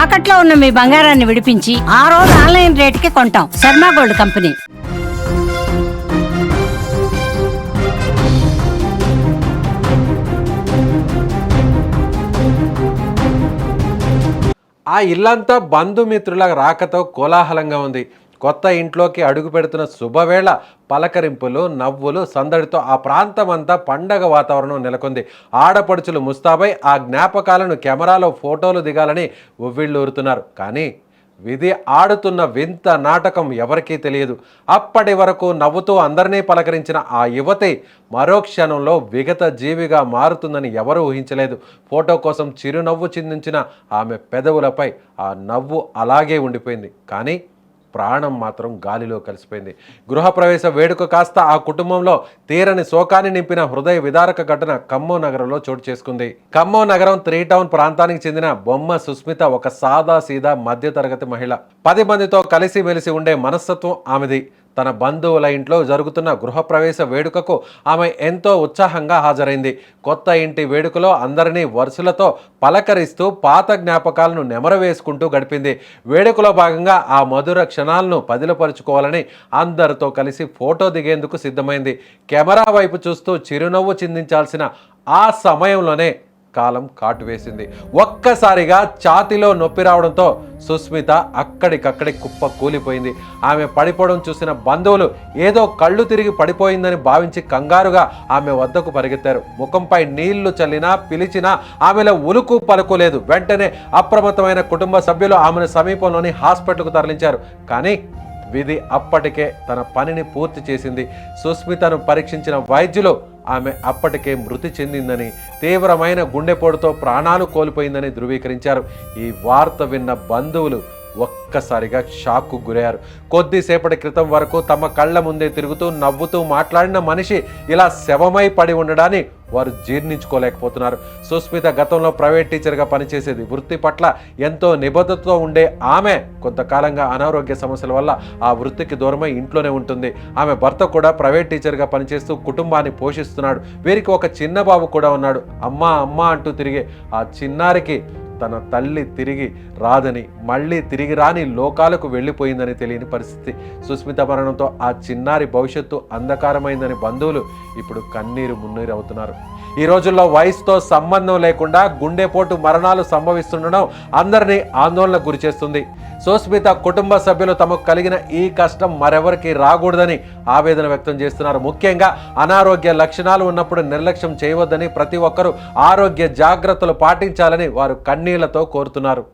తాకట్లో ఉన్న మీ బంగారాన్ని విడిపించి ఆ రోజు ఆన్లైన్ రేటుకి కొంటాం. Sharma gold company. ఆ ఇల్లంతా బంధుమిత్రుల రాకతో కోలాహలంగా ఉంది. కొత్త ఇంట్లోకి అడుగు పెడుతున్న శుభవేళ పలకరింపులు, నవ్వులు, సందడితో ఆ ప్రాంతమంతా పండగ వాతావరణం నెలకొంది. ఆడపడుచులు ముస్తాబై ఆ జ్ఞాపకాలను కెమెరాలో ఫోటోలు దిగాలని ఉవ్విళ్ళూరుతున్నారు. కానీ విధి ఆడుతున్న వింత నాటకం ఎవరికీ తెలియదు. అప్పటి వరకు నవ్వుతూ అందరినీ పలకరించిన ఆ యువతి మరో క్షణంలో విగత జీవిగా మారుతుందని ఎవరూ ఊహించలేదు. ఫోటో కోసం చిరునవ్వు చిందించిన ఆమె పెదవులపై ఆ నవ్వు అలాగే ఉండిపోయింది. కానీ ప్రాణం మాత్రం గాలిలో కలిసిపోయింది. గృహప్రవేశ వేడుక కాస్త ఆ కుటుంబంలో తీరని శోకాన్ని నింపిన హృదయ విదారక ఘటన ఖమ్మం నగరంలో చోటు చేసుకుంది. ఖమ్మం నగరం 3 టౌన్ ప్రాంతానికి చెందిన బొమ్మ సుస్మిత ఒక సాదా సీదా మధ్యతరగతి మహిళ. 10 మందితో కలిసి మెలిసి ఉండే మనస్తత్వం ఆమెది. తన బంధువుల ఇంట్లో జరుగుతున్న గృహప్రవేశ వేడుకకు ఆమె ఎంతో ఉత్సాహంగా హాజరైంది. కొత్త ఇంటి వేడుకలో అందరినీ వరుసలతో పలకరిస్తూ పాత జ్ఞాపకాలను నెమరవేసుకుంటూ గడిపింది. వేడుకలో భాగంగా ఆ మధుర క్షణాలను పదిలపరుచుకోవాలని అందరితో కలిసి ఫోటో దిగేందుకు సిద్ధమైంది. కెమెరా వైపు చూస్తూ చిరునవ్వు చిందించాల్సిన ఆ సమయంలోనే కాలం కాటు వేసింది. ఒక్కసారిగా ఛాతీలో నొప్పి రావడంతో సుస్మిత అక్కడికక్కడి కుప్ప కూలిపోయింది. ఆమె పడిపోవడం చూసిన బంధువులు ఏదో కళ్ళు తిరిగి పడిపోయిందని భావించి కంగారుగా ఆమె వద్దకు పరిగెత్తారు. ముఖంపై నీళ్లు చల్లినా పిలిచినా ఆమెలో ఉలుకు పలుకు లేదు. వెంటనే అప్రమత్తమైన కుటుంబ సభ్యులు ఆమెను సమీపంలోని హాస్పిటల్కు తరలించారు. కానీ విధి అప్పటికే తన పనిని పూర్తి చేసింది. సుస్మితను పరీక్షించిన వైద్యులు ఆమె అప్పటికే మృతి చెందిందని, తీవ్రమైన గుండెపోటుతో ప్రాణాలు కోల్పోయిందని ధృవీకరించారు. ఈ వార్త విన్న బంధువులు ఒక్కసారిగా షాక్కు గురయ్యారు. కొద్దిసేపటి క్రితం వరకు తమ కళ్ళ ముందే తిరుగుతూ నవ్వుతూ మాట్లాడిన మనిషి ఇలా శవమై పడి ఉండడాన్ని వారు జీర్ణించుకోలేకపోతున్నారు. సుస్మిత గతంలో ప్రైవేట్ టీచర్గా పనిచేసేది. వృత్తి పట్ల ఎంతో నిబద్ధతతో ఉండే ఆమె కొంతకాలంగా అనారోగ్య సమస్యల వల్ల ఆ వృత్తికి దూరమై ఇంట్లోనే ఉంటుంది. ఆమె భర్త కూడా ప్రైవేట్ టీచర్గా పనిచేస్తూ కుటుంబాన్ని పోషిస్తున్నాడు. వీరికి ఒక చిన్న బాబు కూడా ఉన్నాడు. అమ్మా అమ్మా అంటూ తిరిగే ఆ చిన్నారికి తన తల్లి తిరిగి రాదని, మళ్ళీ తిరిగి రాని లోకాలకు వెళ్ళిపోయిందని తెలియని పరిస్థితి. సుస్మిత మరణంతో ఆ చిన్నారి భవిష్యత్తు అంధకారమైందని బంధువులు ఇప్పుడు కన్నీరు మున్నీరు అవుతున్నారు. ఈ రోజుల్లో వయసుతో సంబంధం లేకుండా గుండెపోటు మరణాలు సంభవిస్తుండడం అందరినీ ఆందోళనకు గురిచేస్తుంది. సుస్మిత కుటుంబ సభ్యులు తమకు కలిగిన ఈ కష్టం మరెవరికి రాకూడదని ఆవేదన వ్యక్తం చేస్తున్నారు. ముఖ్యంగా అనారోగ్య లక్షణాలు ఉన్నప్పుడు నిర్లక్ష్యం చేయవద్దని, ప్రతి ఒక్కరూ ఆరోగ్య జాగ్రత్తలు పాటించాలని వారు కన్నీళ్లతో కోరుతున్నారు.